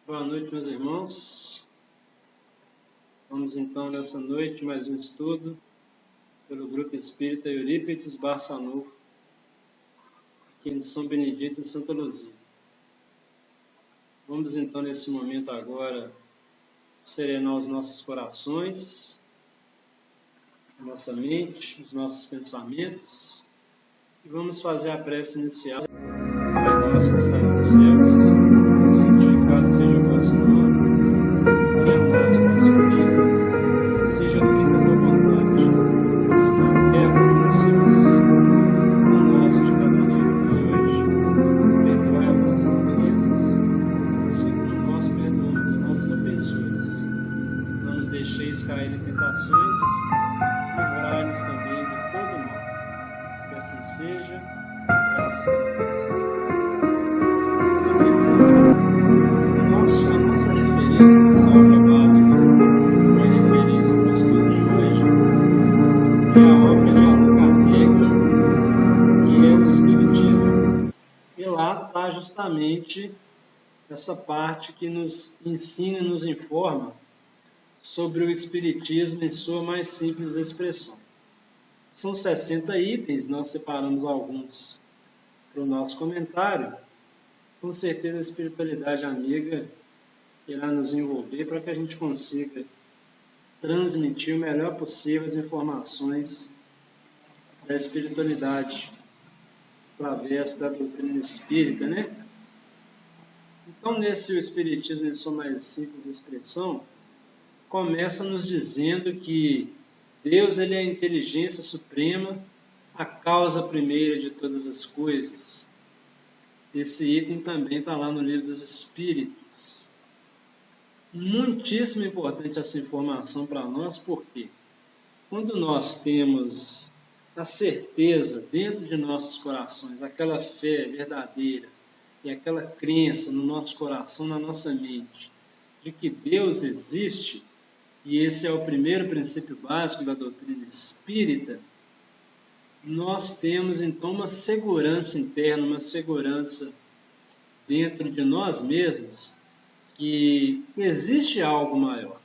Boa noite, meus irmãos. Vamos então nessa noite mais um estudo pelo Grupo Espírita Eurípides Barçanufo, aqui em São Benedito, em Santa Luzia. Vamos então nesse momento agora serenar os nossos corações, a nossa mente, os nossos pensamentos e vamos fazer a prece inicial. Pai nosso que está nos céus, santificado seja o vosso nome. Venha a nós o vosso reino, seja feita a tua vontade, assim na terra como nos céus. O pão nosso de cada dia de hoje, perdoai as nossas ofensas, assim como nós perdoamos os nossos ofensores. Não nos deixeis cair em tentações, livrai-nos também de todo mal. Que assim seja, graças a Deus. A nossa referência, nossa obra básica de referência para o estudo de hoje é a obra de Allan Kardec, que é o Espiritismo. E lá está justamente essa parte que nos ensina e nos informa sobre o Espiritismo em sua mais simples expressão. São 60 itens, nós separamos alguns para o nosso comentário. Com certeza a espiritualidade amiga irá nos envolver para que a gente consiga transmitir o melhor possível as informações da espiritualidade através da doutrina espírita, né? Então, nesse Espiritismo em sua mais simples expressão, começa nos dizendo que Deus ele é a inteligência suprema, a causa primeira de todas as coisas. Esse item também está lá no Livro dos Espíritos. Muitíssimo importante essa informação para nós, porque quando nós temos a certeza dentro de nossos corações, aquela fé verdadeira e aquela crença no nosso coração, na nossa mente, de que Deus existe, e esse é o primeiro princípio básico da doutrina espírita, nós temos então uma segurança interna, uma segurança dentro de nós mesmos, que existe algo maior.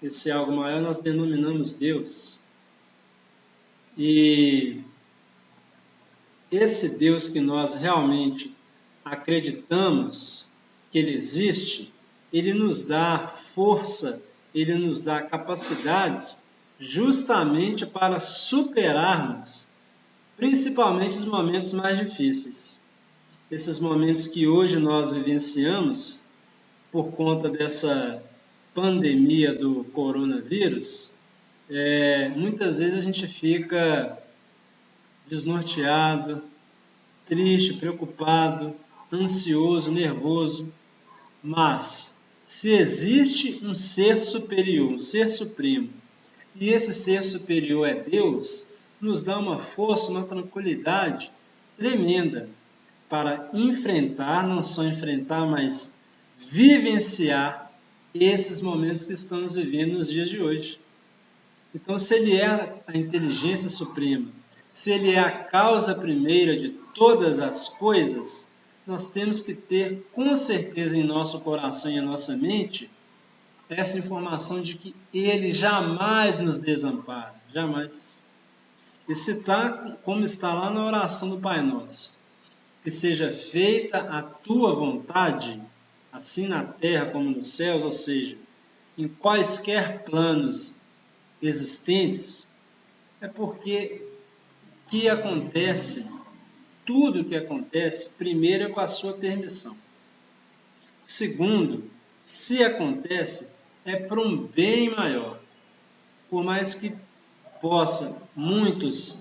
Esse algo maior nós denominamos Deus. E esse Deus que nós realmente acreditamos que Ele existe, Ele nos dá força, Ele nos dá capacidades justamente para superarmos principalmente os momentos mais difíceis. Esses momentos que hoje nós vivenciamos por conta dessa pandemia do coronavírus, muitas vezes a gente fica desnorteado, triste, preocupado, ansioso, nervoso, mas se existe um ser superior, um ser supremo, e esse ser superior é Deus, nos dá uma força, uma tranquilidade tremenda para enfrentar, não só enfrentar, mas vivenciar esses momentos que estamos vivendo nos dias de hoje. Então, se Ele é a inteligência suprema, se Ele é a causa primeira de todas as coisas, nós temos que ter com certeza em nosso coração e em nossa mente essa informação de que Ele jamais nos desampara, jamais. E se está como está lá na oração do Pai Nosso, que seja feita a tua vontade, assim na terra como nos céus, ou seja, em quaisquer planos existentes, é porque que acontece, tudo o que acontece, primeiro é com a sua permissão. Segundo, se acontece, é para um bem maior. Por mais que possa muitos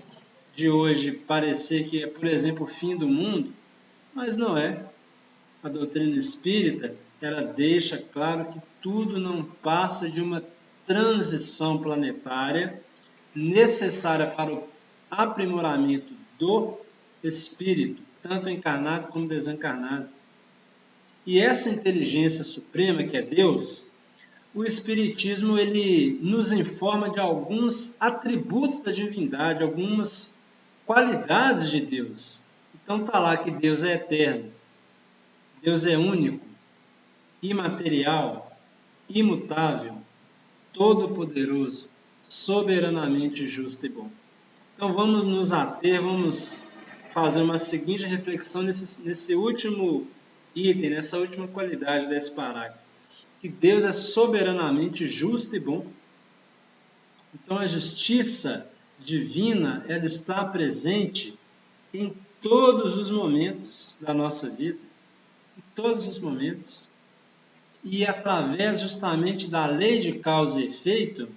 de hoje parecer que é, por exemplo, o fim do mundo, mas não é. A doutrina espírita, ela deixa claro que tudo não passa de uma transição planetária necessária para o aprimoramento do espírito, tanto encarnado como desencarnado. E essa inteligência suprema, que é Deus, o Espiritismo ele nos informa de alguns atributos da divindade, algumas qualidades de Deus. Então está lá que Deus é eterno, Deus é único, imaterial, imutável, todo-poderoso, soberanamente justo e bom. Então vamos nos ater, vamos fazer uma seguinte reflexão nesse último item, nessa última qualidade desse parágrafo. Que Deus é soberanamente justo e bom. Então a justiça divina, ela está presente em todos os momentos da nossa vida, em todos os momentos. E através justamente da lei de causa e efeito,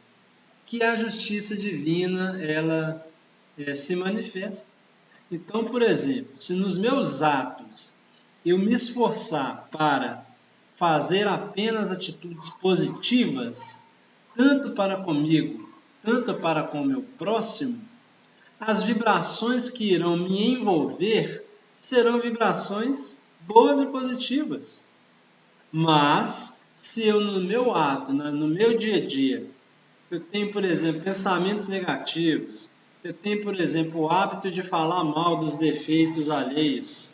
que a justiça divina, ela se manifesta. Então, por exemplo, se nos meus atos eu me esforçar para fazer apenas atitudes positivas, tanto para comigo, tanto para com o meu próximo, as vibrações que irão me envolver serão vibrações boas e positivas. Mas, se eu no meu ato, no meu dia a dia, eu tenho, por exemplo, pensamentos negativos, eu tenho, por exemplo, o hábito de falar mal dos defeitos alheios,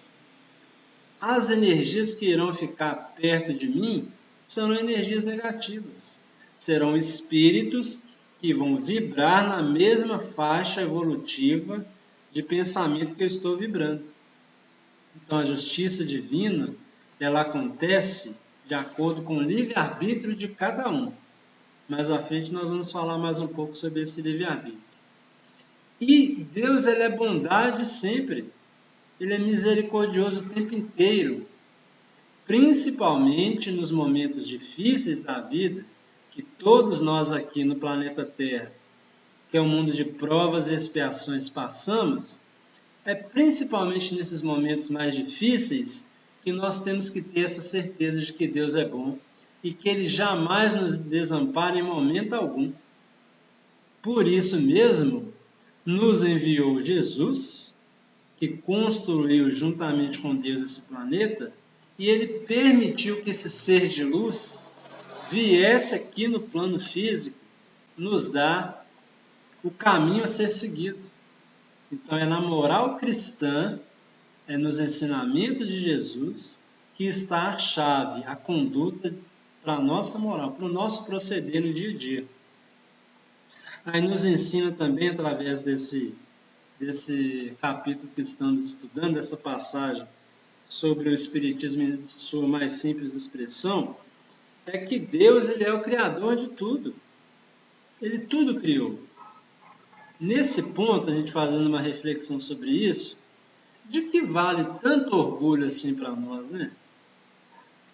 as energias que irão ficar perto de mim serão energias negativas. Serão espíritos que vão vibrar na mesma faixa evolutiva de pensamento que eu estou vibrando. Então, a justiça divina, ela acontece de acordo com o livre-arbítrio de cada um. Mais à frente nós vamos falar mais um pouco sobre esse livre-arbítrio. E Deus, ele é bondade sempre. Ele é misericordioso o tempo inteiro, principalmente nos momentos difíceis da vida, que todos nós aqui no planeta Terra, que é um mundo de provas e expiações, passamos. É principalmente nesses momentos mais difíceis que nós temos que ter essa certeza de que Deus é bom e que Ele jamais nos desampara em momento algum. Por isso mesmo, nos enviou Jesus, que construiu juntamente com Deus esse planeta, e Ele permitiu que esse ser de luz viesse aqui no plano físico nos dar o caminho a ser seguido. Então é na moral cristã, é nos ensinamentos de Jesus que está a chave, a conduta para a nossa moral, para o nosso proceder no dia a dia. Aí nos ensina também, através desse capítulo que estamos estudando, dessa passagem sobre o Espiritismo em sua mais simples expressão, é que Deus, ele é o Criador de tudo. Ele tudo criou. Nesse ponto, a gente fazendo uma reflexão sobre isso, de que vale tanto orgulho assim para nós, né?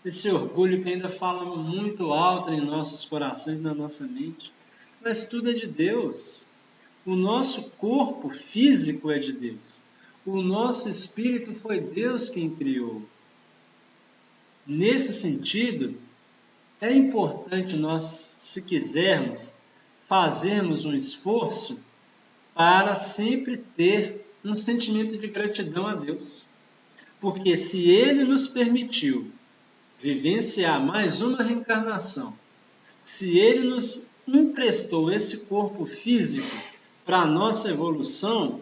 Esse orgulho que ainda fala muito alto em nossos corações, na nossa mente. Mas tudo é de Deus. O nosso corpo físico é de Deus. O nosso espírito foi Deus quem criou. Nesse sentido, é importante nós, se quisermos, fazermos um esforço para sempre ter um sentimento de gratidão a Deus. Porque se Ele nos permitiu vivenciar mais uma reencarnação, se Ele nos emprestou esse corpo físico para a nossa evolução,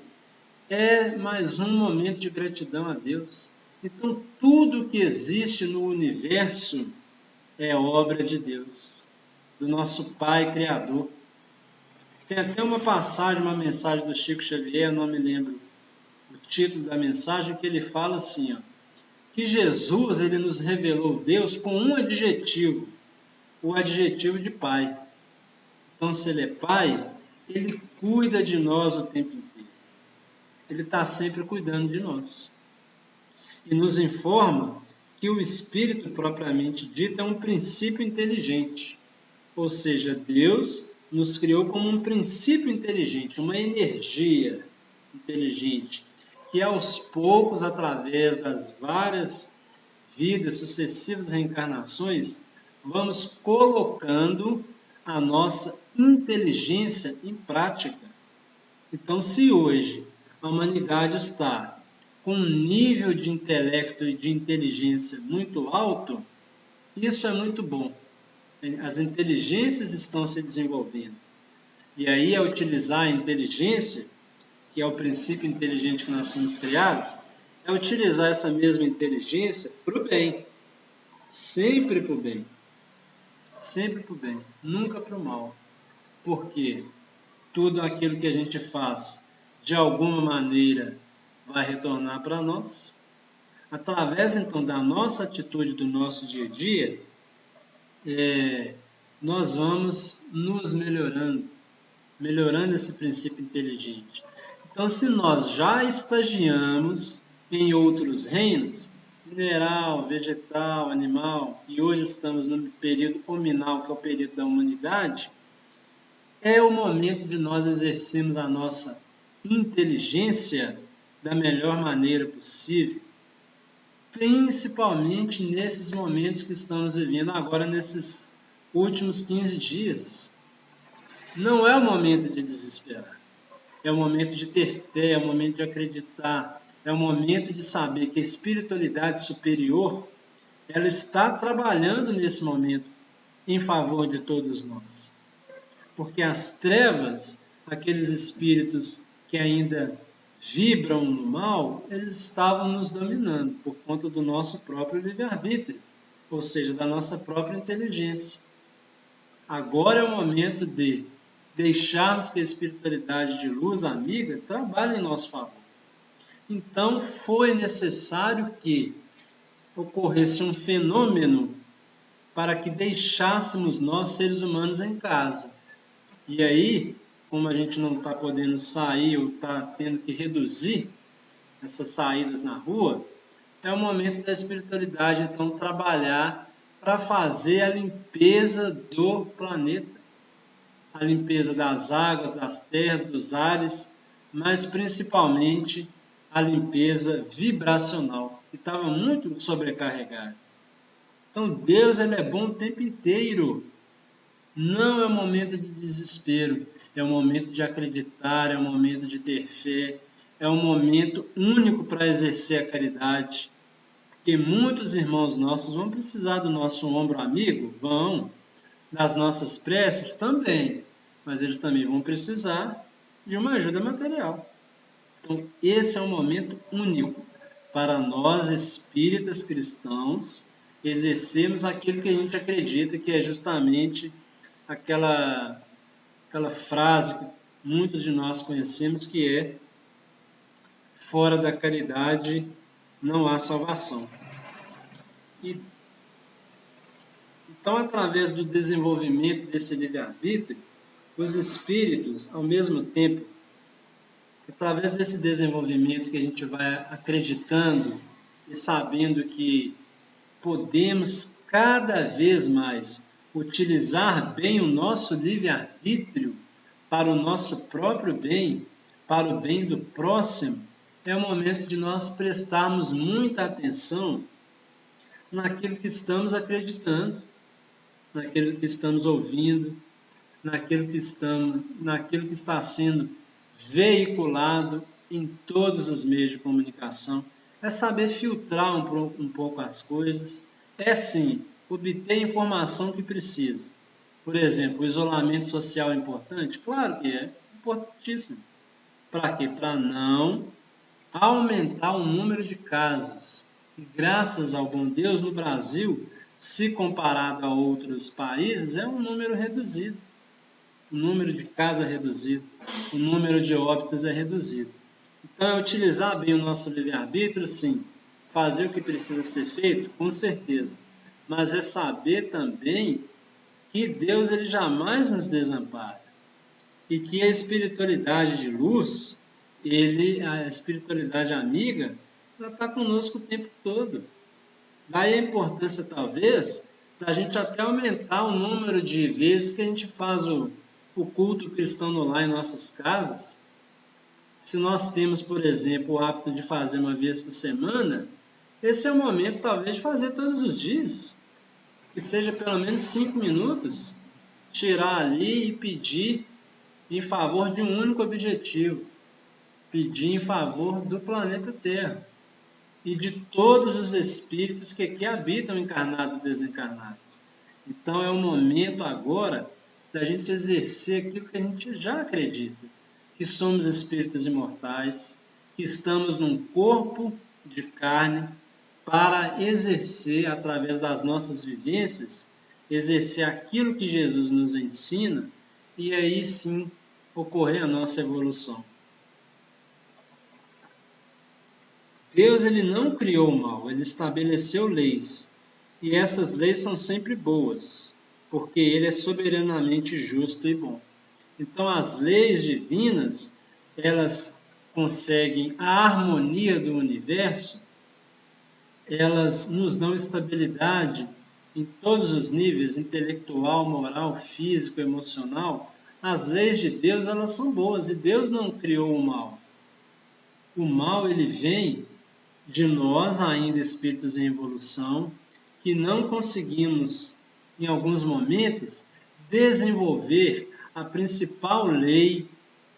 é mais um momento de gratidão a Deus. Então, tudo que existe no universo é obra de Deus, do nosso Pai Criador. Tem até uma passagem, uma mensagem do Chico Xavier, eu não me lembro o título da mensagem, que ele fala assim, ó, que Jesus, ele nos revelou Deus com um adjetivo, o adjetivo de Pai. Então, se Ele é Pai, Ele cuida de nós o tempo inteiro. Ele está sempre cuidando de nós. E nos informa que o espírito propriamente dito é um princípio inteligente. Ou seja, Deus nos criou como um princípio inteligente, uma energia inteligente, que aos poucos, através das várias vidas, sucessivas reencarnações, vamos colocando a nossa inteligência em prática. Então, se hoje a humanidade está com um nível de intelecto e de inteligência muito alto, isso é muito bom. As inteligências estão se desenvolvendo. E aí, ao utilizar a inteligência, que é o princípio inteligente que nós somos criados, é utilizar essa mesma inteligência para o bem. Sempre para o bem. Sempre para o bem. Nunca para o mal. Porque tudo aquilo que a gente faz, de alguma maneira, vai retornar para nós. Através, então, da nossa atitude, do nosso dia a dia, nós vamos nos melhorando esse princípio inteligente. Então, se nós já estagiamos em outros reinos, mineral, vegetal, animal, e hoje estamos no período hominal, que é o período da humanidade, é o momento de nós exercermos a nossa inteligência da melhor maneira possível, principalmente nesses momentos que estamos vivendo agora, nesses últimos 15 dias. Não é o momento de desesperar, é o momento de ter fé, é o momento de acreditar, é o momento de saber que a espiritualidade superior, ela está trabalhando nesse momento em favor de todos nós. Porque as trevas, aqueles espíritos que ainda vibram no mal, eles estavam nos dominando por conta do nosso próprio livre-arbítrio, ou seja, da nossa própria inteligência. Agora é o momento de deixarmos que a espiritualidade de luz amiga trabalhe em nosso favor. Então foi necessário que ocorresse um fenômeno para que deixássemos nós, seres humanos, em casa. E aí, como a gente não está podendo sair ou está tendo que reduzir essas saídas na rua, é o momento da espiritualidade, então, trabalhar para fazer a limpeza do planeta. A limpeza das águas, das terras, dos ares, mas principalmente a limpeza vibracional, que estava muito sobrecarregada. Então, Deus ele é bom o tempo inteiro. Não é um momento de desespero, é um momento de acreditar, é um momento de ter fé, é um momento único para exercer a caridade. Porque muitos irmãos nossos vão precisar do nosso ombro amigo, vão, das nossas preces também, mas eles também vão precisar de uma ajuda material. Então, esse é um momento único para nós espíritas cristãos exercermos aquilo que a gente acredita que é justamente aquela frase que muitos de nós conhecemos, que é: fora da caridade não há salvação. Então, através do desenvolvimento desse livre-arbítrio, os espíritos, ao mesmo tempo, através desse desenvolvimento que a gente vai acreditando e sabendo que podemos cada vez mais utilizar bem o nosso livre-arbítrio para o nosso próprio bem, para o bem do próximo, é o momento de nós prestarmos muita atenção naquilo que estamos acreditando, naquilo que estamos ouvindo, naquilo que está sendo veiculado em todos os meios de comunicação. É saber filtrar um pouco as coisas. É sim, obter a informação que precisa. Por exemplo, o isolamento social é importante? Claro que é importantíssimo. Para quê? Para não aumentar o número de casos. E graças ao bom Deus, no Brasil, se comparado a outros países, é um número reduzido. O número de casos é reduzido, o número de óbitos é reduzido. Então, é utilizar bem o nosso livre-arbítrio, sim. Fazer o que precisa ser feito, com certeza. Mas é saber também que Deus ele jamais nos desampara. E que a espiritualidade de luz, a espiritualidade amiga, ela está conosco o tempo todo. Daí a importância, talvez, da gente até aumentar o número de vezes que a gente faz o culto cristão no lar em nossas casas. Se nós temos, por exemplo, o hábito de fazer uma vez por semana, esse é o momento, talvez, de fazer todos os dias. Que seja pelo menos 5 minutos, tirar ali e pedir em favor de um único objetivo. Pedir em favor do planeta Terra e de todos os espíritos que aqui habitam, encarnados e desencarnados. Então é o momento agora da gente exercer aquilo que a gente já acredita, que somos espíritos imortais, que estamos num corpo de carne para exercer, através das nossas vivências, exercer aquilo que Jesus nos ensina e aí sim ocorrer a nossa evolução. Deus ele não criou o mal, ele estabeleceu leis. E essas leis são sempre boas, porque ele é soberanamente justo e bom. Então as leis divinas, elas conseguem a harmonia do universo, elas nos dão estabilidade em todos os níveis, intelectual, moral, físico, emocional. As leis de Deus, elas são boas, e Deus não criou o mal. O mal, ele vem de nós, ainda espíritos em evolução, que não conseguimos, em alguns momentos, desenvolver a principal lei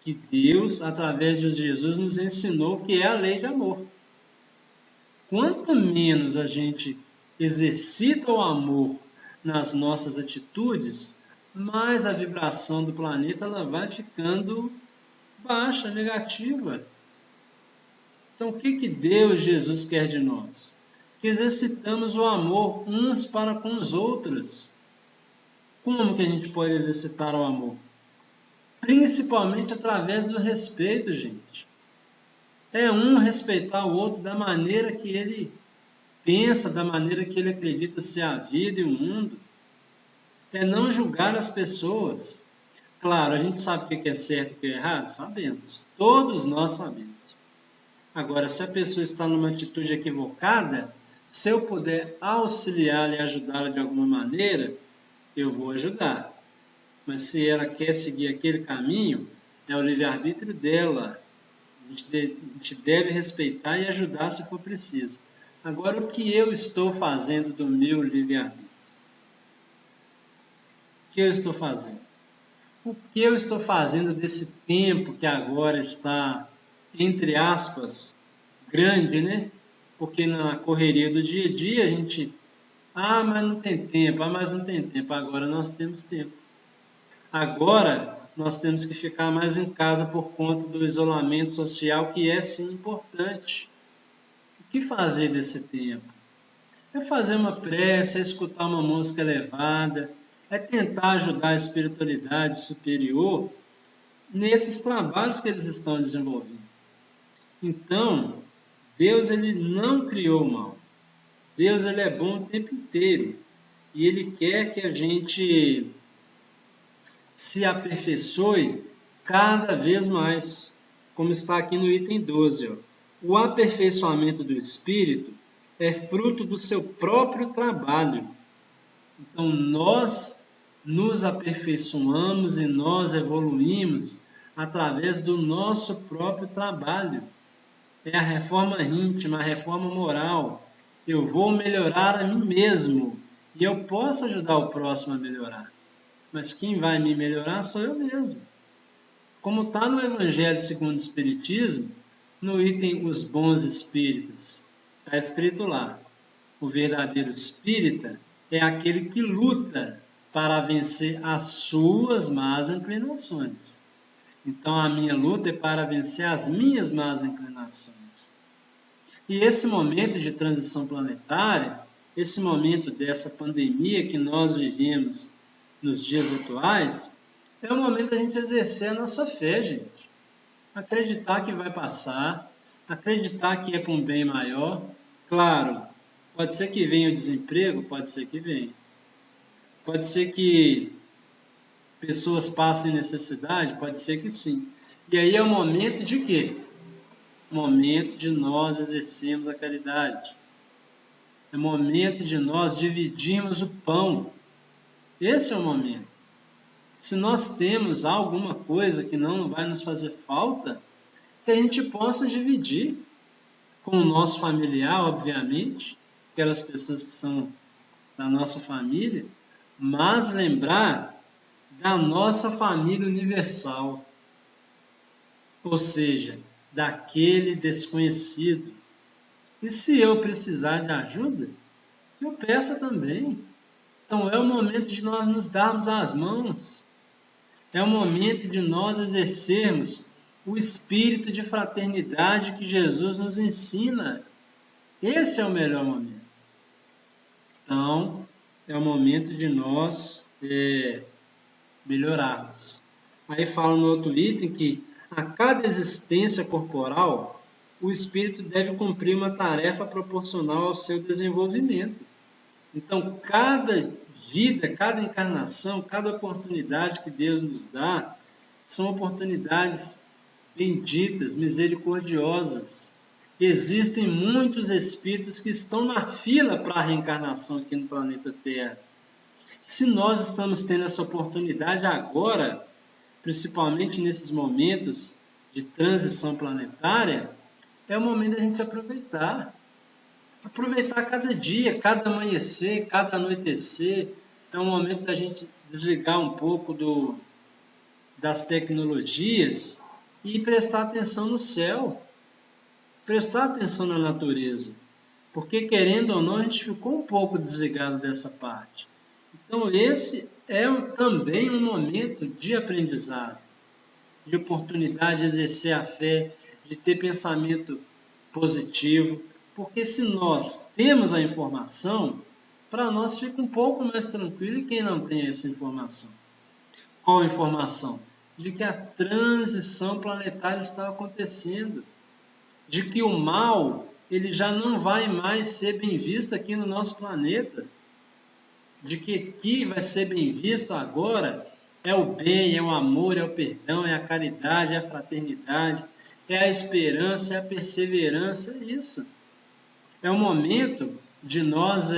que Deus, através de Jesus, nos ensinou, que é a lei de amor. Quanto menos a gente exercita o amor nas nossas atitudes, mais a vibração do planeta ela vai ficando baixa, negativa. Então, o que Deus, Jesus, quer de nós? Que exercitamos o amor uns para com os outros. Como que a gente pode exercitar o amor? Principalmente através do respeito, gente. É um respeitar o outro da maneira que ele pensa, da maneira que ele acredita ser a vida e o mundo. É não julgar as pessoas. Claro, a gente sabe o que é certo e o que é errado? Sabemos. Todos nós sabemos. Agora, se a pessoa está numa atitude equivocada, se eu puder auxiliá-la e ajudá-la de alguma maneira, eu vou ajudar. Mas se ela quer seguir aquele caminho, é o livre-arbítrio dela. A gente deve respeitar e ajudar se for preciso. Agora, o que eu estou fazendo do meu livre-arbítrio? O que eu estou fazendo? O que eu estou fazendo desse tempo que agora está, entre aspas, grande, né? Porque na correria do dia a dia a gente... mas não tem tempo, mas não tem tempo. Agora nós temos tempo. Agora nós temos que ficar mais em casa por conta do isolamento social, que é sim importante. O que fazer desse tempo? É fazer uma prece, é escutar uma música elevada, é tentar ajudar a espiritualidade superior nesses trabalhos que eles estão desenvolvendo. Então, Deus ele não criou o mal. Deus ele é bom o tempo inteiro. E ele quer que a gente se aperfeiçoe cada vez mais. Como está aqui no item 12. Ó. O aperfeiçoamento do espírito é fruto do seu próprio trabalho. Então, nós nos aperfeiçoamos e nós evoluímos através do nosso próprio trabalho. É a reforma íntima, a reforma moral. Eu vou melhorar a mim mesmo e eu posso ajudar o próximo a melhorar. Mas quem vai me melhorar sou eu mesmo. Como está no Evangelho segundo o Espiritismo, no item Os Bons Espíritos, está escrito lá, o verdadeiro espírita é aquele que luta para vencer as suas más inclinações. Então a minha luta é para vencer as minhas más inclinações. E esse momento de transição planetária, esse momento dessa pandemia que nós vivemos nos dias atuais, é o momento da gente exercer a nossa fé, gente. Acreditar que vai passar, acreditar que é para um bem maior. Claro, pode ser que venha o desemprego, pode ser que venha. Pode ser que pessoas passem necessidade, pode ser que sim. E aí é o momento de quê? O momento de nós exercermos a caridade. É momento de nós dividirmos o pão. Esse é o momento. Se nós temos alguma coisa que não vai nos fazer falta, que a gente possa dividir com o nosso familiar, obviamente, aquelas pessoas que são da nossa família, mas lembrar da nossa família universal, ou seja, daquele desconhecido. E se eu precisar de ajuda, eu peço também. Então é o momento de nós nos darmos as mãos. É o momento de nós exercermos o espírito de fraternidade que Jesus nos ensina. Esse é o melhor momento. Então, é o momento de nós melhorarmos. Aí fala no outro item que a cada existência corporal, o espírito deve cumprir uma tarefa proporcional ao seu desenvolvimento. Então, cada vida, cada encarnação, cada oportunidade que Deus nos dá, são oportunidades benditas, misericordiosas. Existem muitos espíritos que estão na fila para a reencarnação aqui no planeta Terra. Se nós estamos tendo essa oportunidade agora, principalmente nesses momentos de transição planetária, é o momento da gente aproveitar. Aproveitar cada dia, cada amanhecer, cada anoitecer. É um momento da gente desligar um pouco das tecnologias e prestar atenção no céu. Prestar atenção na natureza. Porque, querendo ou não, a gente ficou um pouco desligado dessa parte. Então, esse é também um momento de aprendizado, de oportunidade de exercer a fé, de ter pensamento positivo. Porque se nós temos a informação, para nós fica um pouco mais tranquilo quem não tem essa informação. Qual a informação? De que a transição planetária está acontecendo. De que o mal ele já não vai mais ser bem visto aqui no nosso planeta. De que aqui vai ser bem visto agora é o bem, é o amor, é o perdão, é a caridade, é a fraternidade, é a esperança, é a perseverança, é isso. É o momento de nós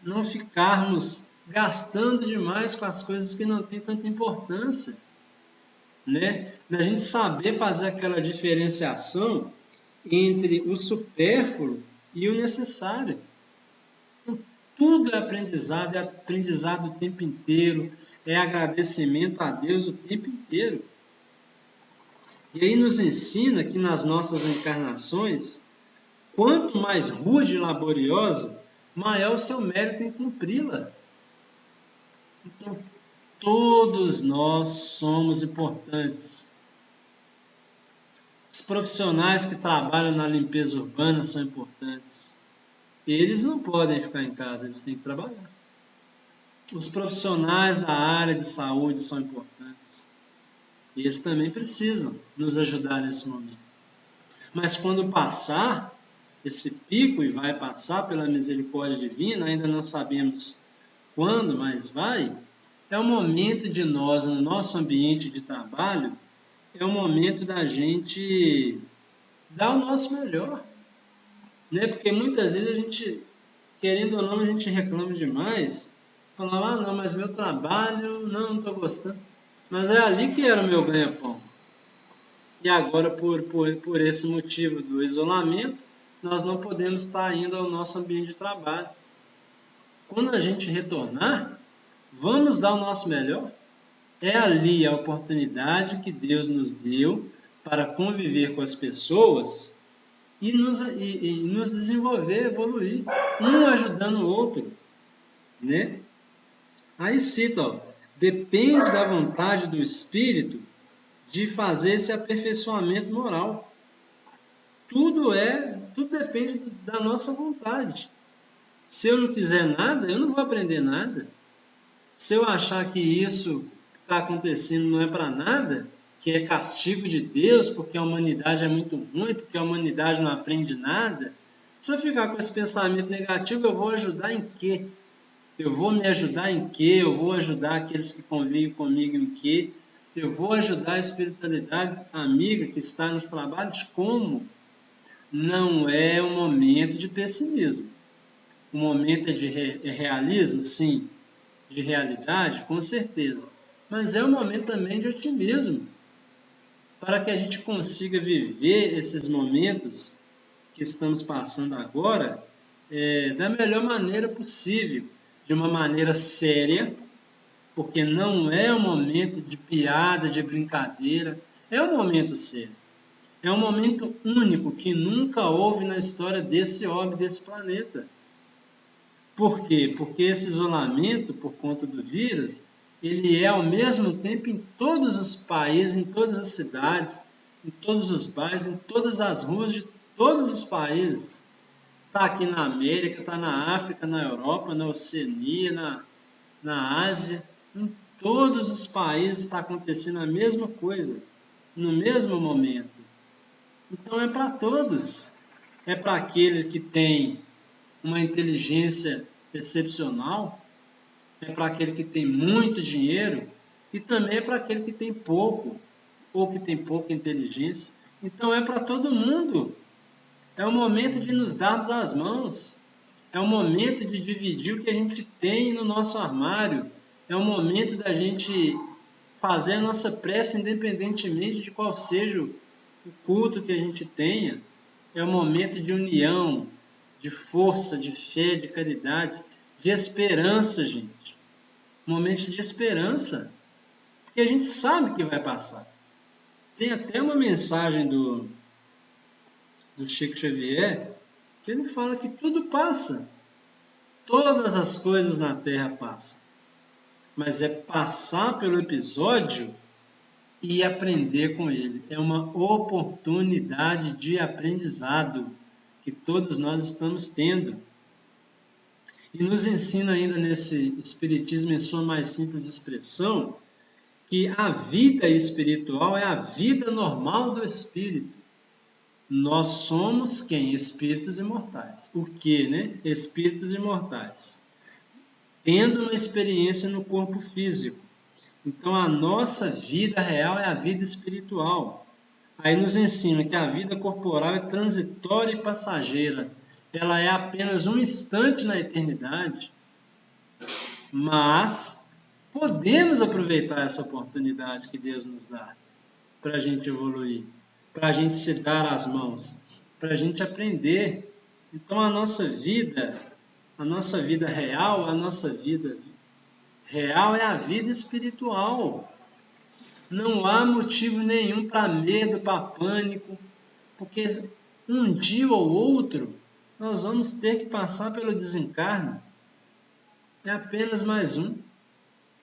não ficarmos gastando demais com as coisas que não têm tanta importância. Né? Da gente saber fazer aquela diferenciação entre o supérfluo e o necessário. Então, tudo é aprendizado o tempo inteiro, é agradecimento a Deus o tempo inteiro. E aí nos ensina que nas nossas encarnações, quanto mais rude e laboriosa, maior o seu mérito em cumpri-la. Então, todos nós somos importantes. Os profissionais que trabalham na limpeza urbana são importantes. Eles não podem ficar em casa, eles têm que trabalhar. Os profissionais da área de saúde são importantes. Eles também precisam nos ajudar nesse momento. Mas quando passar esse pico, e vai passar pela misericórdia divina, ainda não sabemos quando, mas vai, é o momento de nós, no nosso ambiente de trabalho, é o momento da gente dar o nosso melhor. Né? Porque muitas vezes a gente, querendo ou não, a gente reclama demais, falava, não, mas meu trabalho, não estou gostando. Mas é ali que era o meu ganha-pão. E agora, por esse motivo do isolamento, nós não podemos estar indo ao nosso ambiente de trabalho. Quando a gente retornar, vamos dar o nosso melhor. É ali a oportunidade que Deus nos deu para conviver com as pessoas e nos desenvolver, evoluir, um ajudando o outro. Né? Aí cita, ó, depende da vontade do Espírito de fazer esse aperfeiçoamento moral. Tudo depende da nossa vontade. Se eu não quiser nada, eu não vou aprender nada. Se eu achar que isso que está acontecendo não é para nada, que é castigo de Deus, porque a humanidade é muito ruim, porque a humanidade não aprende nada, se eu ficar com esse pensamento negativo, eu vou ajudar em quê? Eu vou me ajudar em quê? Eu vou ajudar aqueles que convivem comigo em quê? Eu vou ajudar a espiritualidade amiga que está nos trabalhos como? Não é um momento de pessimismo. O momento é de realismo, sim, de realidade, com certeza. Mas é um momento também de otimismo, para que a gente consiga viver esses momentos que estamos passando agora da melhor maneira possível, de uma maneira séria, porque não é um momento de piada, de brincadeira, é um momento sério. É um momento único que nunca houve na história desse orbe, desse planeta. Por quê? Porque esse isolamento, por conta do vírus, ele é ao mesmo tempo em todos os países, em todas as cidades, em todos os bairros, em todas as ruas de todos os países. Está aqui na América, está na África, na Europa, na Oceania, na Ásia. Em todos os países está acontecendo a mesma coisa, no mesmo momento. Então é para todos. É para aquele que tem uma inteligência excepcional, é para aquele que tem muito dinheiro e também é para aquele que tem pouco ou que tem pouca inteligência. Então é para todo mundo. É o momento de nos darmos as mãos. É o momento de dividir o que a gente tem no nosso armário. É o momento da gente fazer a nossa prece independentemente de qual seja o culto que a gente tenha. É o momento de união, de força, de fé, de caridade, de esperança, gente. Um momento de esperança. Porque a gente sabe que vai passar. Tem até uma mensagem do Chico Xavier, que ele fala que tudo passa. Todas as coisas na Terra passam. Mas é passar pelo episódio e aprender com ele. É uma oportunidade de aprendizado que todos nós estamos tendo. E nos ensina ainda nesse Espiritismo, em sua mais simples expressão, que a vida espiritual é a vida normal do espírito. Nós somos quem? Espíritos imortais. O que, né? Espíritos imortais. Tendo uma experiência no corpo físico. Então, a nossa vida real é a vida espiritual. Aí nos ensina que a vida corporal é transitória e passageira. Ela é apenas um instante na eternidade. Mas podemos aproveitar essa oportunidade que Deus nos dá para a gente evoluir, para a gente se dar as mãos, para a gente aprender. Então a nossa vida real, a nossa vida real é a vida espiritual. Não há motivo nenhum para medo, para pânico, porque um dia ou outro nós vamos ter que passar pelo desencarne. É apenas mais um.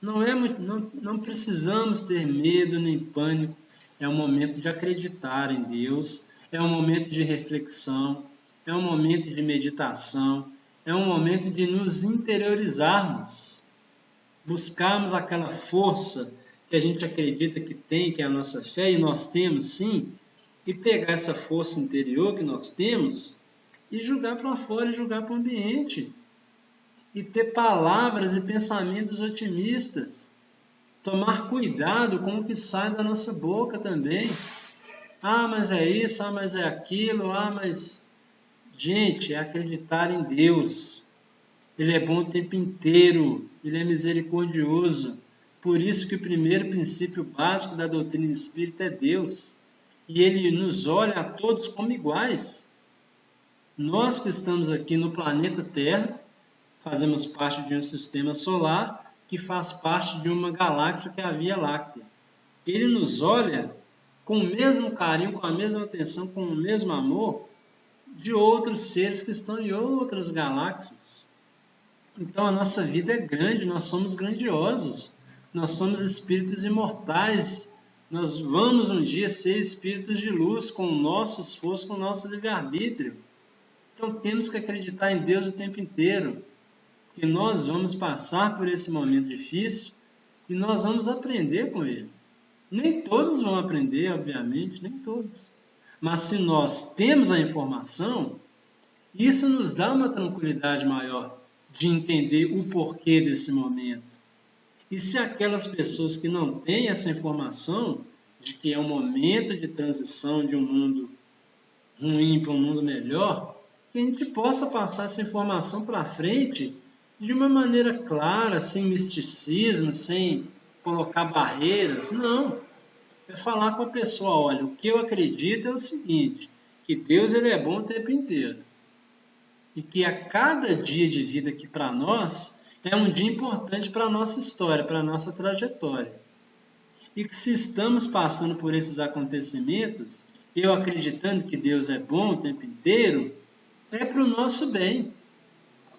Não precisamos ter medo nem pânico. É um momento de acreditar em Deus, é um momento de reflexão, é um momento de meditação, é um momento de nos interiorizarmos, buscarmos aquela força que a gente acredita que tem, que é a nossa fé, e nós temos sim, e pegar essa força interior que nós temos e jogar para fora, e jogar para o ambiente, e ter palavras e pensamentos otimistas. Tomar cuidado com o que sai da nossa boca também. Ah, mas é isso, ah, mas é aquilo, ah, mas... Gente, é acreditar em Deus. Ele é bom o tempo inteiro, Ele é misericordioso. Por isso que o primeiro princípio básico da doutrina espírita é Deus. E Ele nos olha a todos como iguais. Nós que estamos aqui no planeta Terra, fazemos parte de um sistema solar que faz parte de uma galáxia que é a Via Láctea. Ele nos olha com o mesmo carinho, com a mesma atenção, com o mesmo amor de outros seres que estão em outras galáxias. Então a nossa vida é grande, nós somos grandiosos, nós somos espíritos imortais, nós vamos um dia ser espíritos de luz com o nosso esforço, com o nosso livre-arbítrio. Então temos que acreditar em Deus o tempo inteiro, que nós vamos passar por esse momento difícil e nós vamos aprender com ele. Nem todos vão aprender, obviamente, nem todos. Mas se nós temos a informação, isso nos dá uma tranquilidade maior de entender o porquê desse momento. E se aquelas pessoas que não têm essa informação de que é um momento de transição de um mundo ruim para um mundo melhor, que a gente possa passar essa informação para frente de uma maneira clara, sem misticismo, sem colocar barreiras. Não. É falar com a pessoa, olha, o que eu acredito é o seguinte, que Deus ele é bom o tempo inteiro. E que a cada dia de vida aqui para nós é um dia importante para a nossa história, para a nossa trajetória. E que se estamos passando por esses acontecimentos, eu acreditando que Deus é bom o tempo inteiro, é para o nosso bem.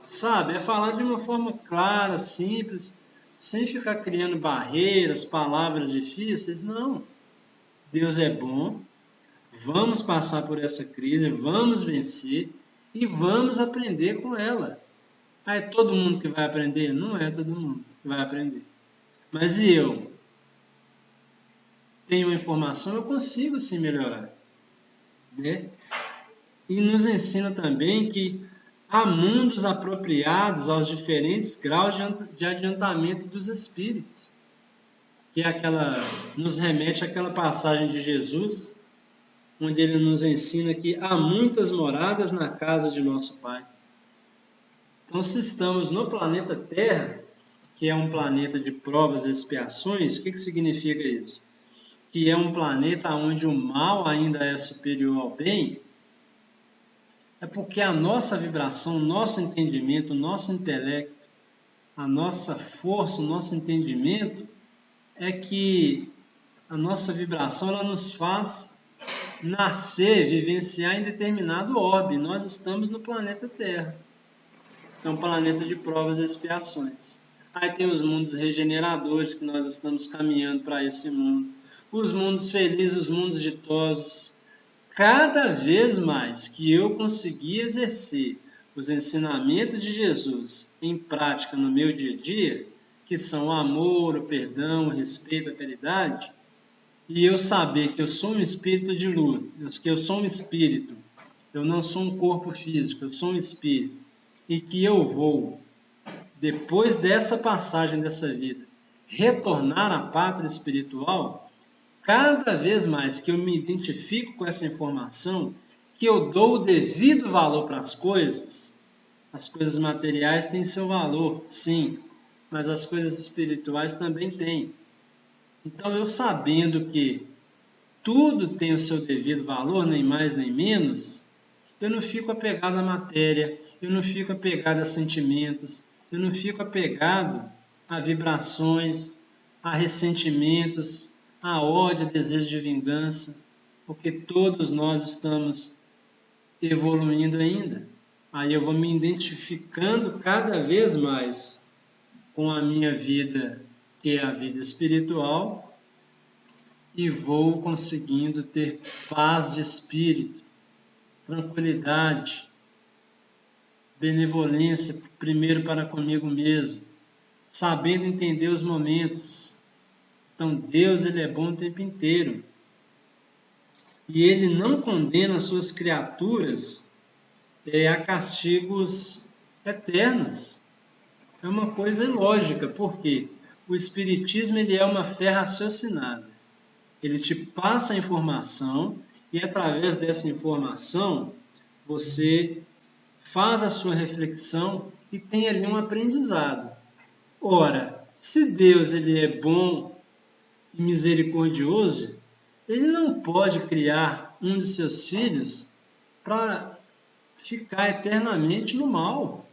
Sabe? É falar de uma forma clara, simples, sem ficar criando barreiras, palavras difíceis. Não. Deus é bom, vamos passar por essa crise, vamos vencer e vamos aprender com ela. Ah, é todo mundo que vai aprender? Não é todo mundo que vai aprender. Mas e eu? Tenho informação, eu consigo sim melhorar. Né? E nos ensina também que há mundos apropriados aos diferentes graus de adiantamento dos espíritos. Que é nos remete àquela passagem de Jesus, onde ele nos ensina que há muitas moradas na casa de nosso Pai. Então, se estamos no planeta Terra, que é um planeta de provas e expiações, o que significa isso? Que é um planeta onde o mal ainda é superior ao bem, é porque a nossa vibração, o nosso entendimento, o nosso intelecto, a nossa força, o nosso entendimento, é que a nossa vibração ela nos faz nascer, vivenciar em determinado orbe. Nós estamos no planeta Terra, que é um planeta de provas e expiações. Aí tem os mundos regeneradores, que nós estamos caminhando para esse mundo. Os mundos felizes, os mundos ditosos. Cada vez mais que eu conseguir exercer os ensinamentos de Jesus em prática no meu dia a dia, que são o amor, o perdão, o respeito, a caridade, e eu saber que eu sou um espírito de luz, que eu sou um espírito, eu não sou um corpo físico, eu sou um espírito, e que eu vou, depois dessa passagem dessa vida, retornar à pátria espiritual, cada vez mais que eu me identifico com essa informação, que eu dou o devido valor para as coisas materiais têm seu valor, sim, mas as coisas espirituais também têm. Então, eu sabendo que tudo tem o seu devido valor, nem mais nem menos, eu não fico apegado à matéria, eu não fico apegado a sentimentos, eu não fico apegado a vibrações, a ressentimentos, a ódio, a desejo de vingança, porque todos nós estamos evoluindo ainda. Aí eu vou me identificando cada vez mais com a minha vida, que é a vida espiritual, e vou conseguindo ter paz de espírito, tranquilidade, benevolência, primeiro para comigo mesmo, sabendo entender os momentos. Então Deus ele é bom o tempo inteiro. E Ele não condena as suas criaturas a castigos eternos. É uma coisa ilógica, porque o Espiritismo ele é uma fé raciocinada. Ele te passa a informação e através dessa informação você faz a sua reflexão e tem ali um aprendizado. Ora, se Deus ele é bom e misericordioso, Ele não pode criar um de seus filhos para ficar eternamente no mal.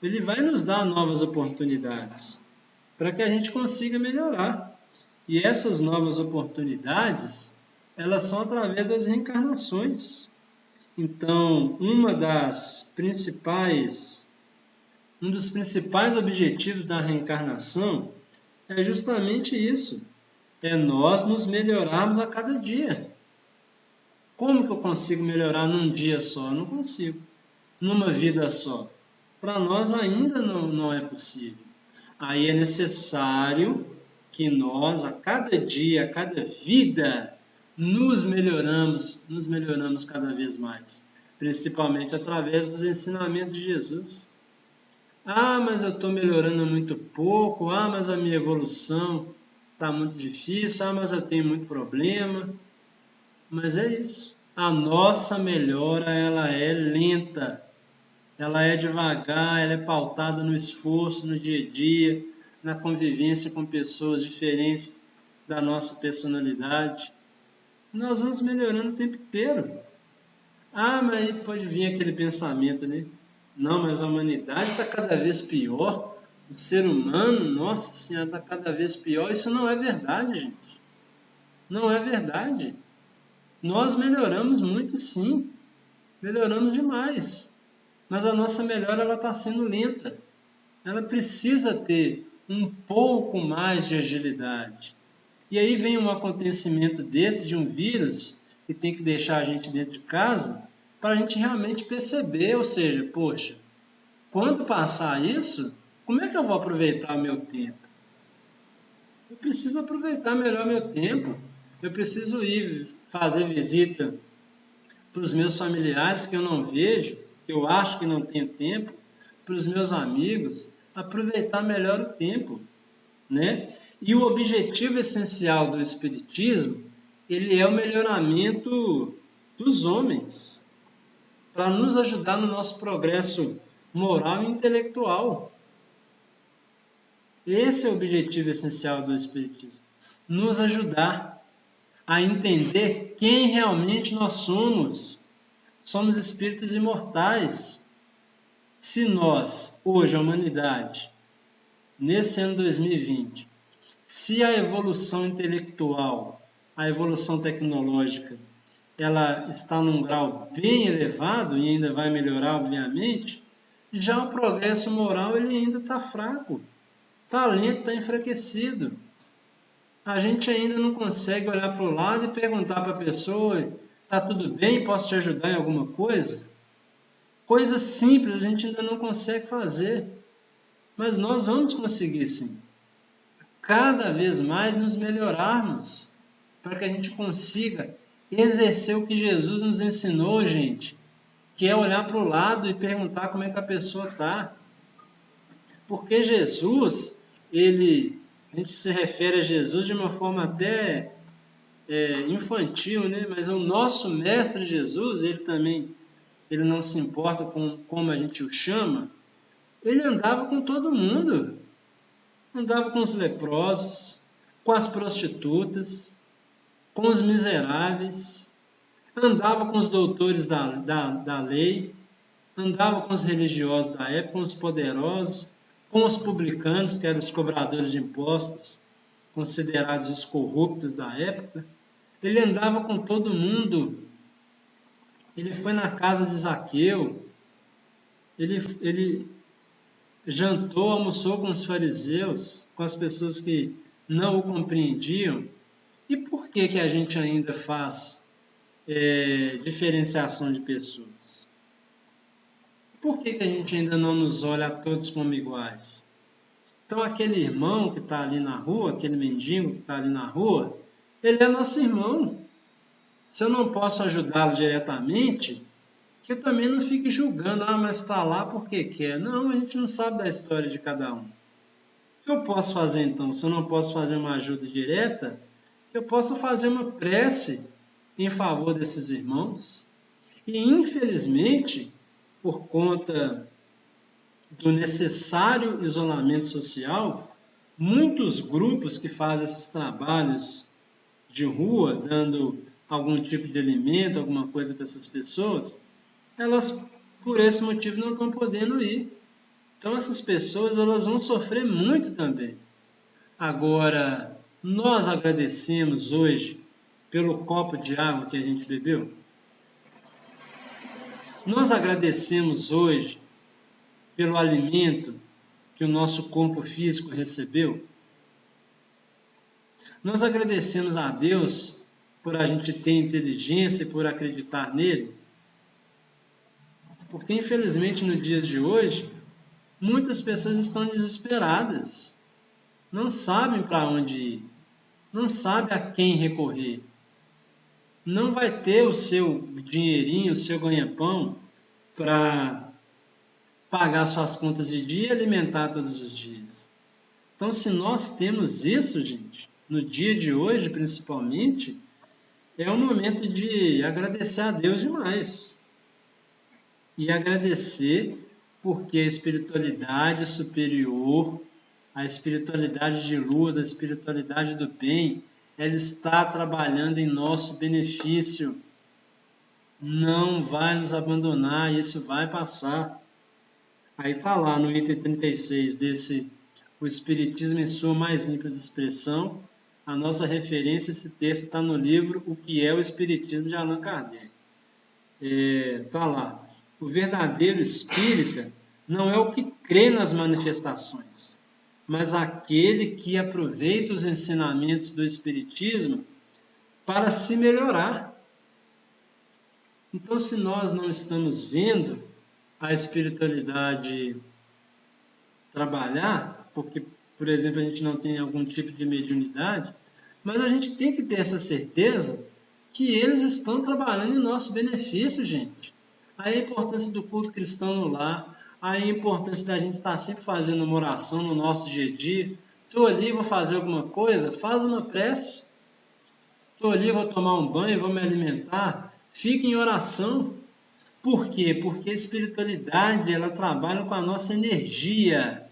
Ele vai nos dar novas oportunidades para que a gente consiga melhorar. E essas novas oportunidades, elas são através das reencarnações. Então, um dos principais objetivos da reencarnação é justamente isso. É nós nos melhorarmos a cada dia. Como que eu consigo melhorar num dia só? Eu não consigo. Numa vida só. Para nós ainda não é possível. Aí é necessário que nós, a cada dia, a cada vida, nos melhoramos cada vez mais. Principalmente através dos ensinamentos de Jesus. Ah, mas eu estou melhorando muito pouco. Ah, mas a minha evolução está muito difícil. Ah, mas eu tenho muito problema. Mas é isso. A nossa melhora ela é lenta. ela é devagar, ela é pautada no esforço, no dia a dia, na convivência com pessoas diferentes da nossa personalidade. Nós vamos melhorando o tempo inteiro. Ah, mas aí pode vir aquele pensamento, né? Não, mas a humanidade está cada vez pior. O ser humano, nossa senhora, está cada vez pior. Isso não é verdade, gente. Não é verdade. Nós melhoramos muito, sim. Melhoramos demais. Mas a nossa melhora ela está sendo lenta. Ela precisa ter um pouco mais de agilidade. E aí vem um acontecimento desse, de um vírus, que tem que deixar a gente dentro de casa, para a gente realmente perceber, ou seja, poxa, quando passar isso, como é que eu vou aproveitar o meu tempo? Eu preciso aproveitar melhor meu tempo. Eu preciso ir fazer visita para os meus familiares que eu não vejo, que eu acho que não tenho tempo, para os meus amigos, aproveitar melhor o tempo, né? E o objetivo essencial do Espiritismo, ele é o melhoramento dos homens, para nos ajudar no nosso progresso moral e intelectual. Esse é o objetivo essencial do Espiritismo, nos ajudar a entender quem realmente nós somos. Somos espíritos imortais. Se nós, hoje, a humanidade, nesse ano 2020, se a evolução intelectual, a evolução tecnológica, ela está num grau bem elevado e ainda vai melhorar, obviamente, já o progresso moral ele ainda está fraco, está lento, está enfraquecido. A gente ainda não consegue olhar para o lado e perguntar para a pessoa: está tudo bem? Posso te ajudar em alguma coisa? Coisas simples a gente ainda não consegue fazer, mas nós vamos conseguir sim. Cada vez mais nos melhorarmos, para que a gente consiga exercer o que Jesus nos ensinou, gente, que é olhar para o lado e perguntar como é que a pessoa está. Porque Jesus, a gente se refere a Jesus de uma forma até infantil, né? Mas o nosso mestre Jesus, ele não se importa com como a gente o chama, ele andava com todo mundo. Andava com os leprosos, com as prostitutas, com os miseráveis, andava com os doutores da lei, andava com os religiosos da época, com os poderosos, com os publicanos, que eram os cobradores de impostos, considerados os corruptos da época. Ele andava com todo mundo. Ele foi na casa de Zaqueu, ele jantou, almoçou com os fariseus, com as pessoas que não o compreendiam. E por que a gente ainda faz diferenciação de pessoas? Por que a gente ainda não nos olha a todos como iguais? Então aquele irmão que está ali na rua, aquele mendigo que está ali na rua, ele é nosso irmão. Se eu não posso ajudá-lo diretamente, que eu também não fique julgando, mas está lá porque quer. Não, a gente não sabe da história de cada um. O que eu posso fazer então? Se eu não posso fazer uma ajuda direta, eu posso fazer uma prece em favor desses irmãos. E infelizmente, por conta do necessário isolamento social, muitos grupos que fazem esses trabalhos de rua, dando algum tipo de alimento, alguma coisa para essas pessoas, elas, por esse motivo, não estão podendo ir. Então, essas pessoas elas vão sofrer muito também. Agora, nós agradecemos hoje pelo copo de água que a gente bebeu? Nós agradecemos hoje pelo alimento que o nosso corpo físico recebeu? Nós agradecemos a Deus por a gente ter inteligência e por acreditar nele? Porque, infelizmente, no dia de hoje, muitas pessoas estão desesperadas. Não sabem para onde ir. Não sabem a quem recorrer. Não vai ter o seu dinheirinho, o seu ganha-pão para pagar suas contas de dia e alimentar todos os dias. Então, se nós temos isso, gente, no dia de hoje, principalmente, é um momento de agradecer a Deus demais. E agradecer porque a espiritualidade superior, a espiritualidade de luz, a espiritualidade do bem, ela está trabalhando em nosso benefício. Não vai nos abandonar, isso vai passar. Aí está lá no item 36 desse O Espiritismo em sua mais simples expressão. A nossa referência, esse texto está no livro O que é o Espiritismo, de Allan Kardec. Está lá. O verdadeiro espírita não é o que crê nas manifestações, mas aquele que aproveita os ensinamentos do Espiritismo para se melhorar. Então, se nós não estamos vendo a espiritualidade trabalhar, porque, por exemplo, a gente não tem algum tipo de mediunidade, mas a gente tem que ter essa certeza que eles estão trabalhando em nosso benefício, gente. Aí a importância do culto cristão no lar, aí a importância da gente estar sempre fazendo uma oração no nosso dia a dia. Estou ali, vou fazer alguma coisa, faz uma prece. Estou ali, vou tomar um banho, vou me alimentar. Fique em oração. Por quê? Porque a espiritualidade, ela trabalha com a nossa energia,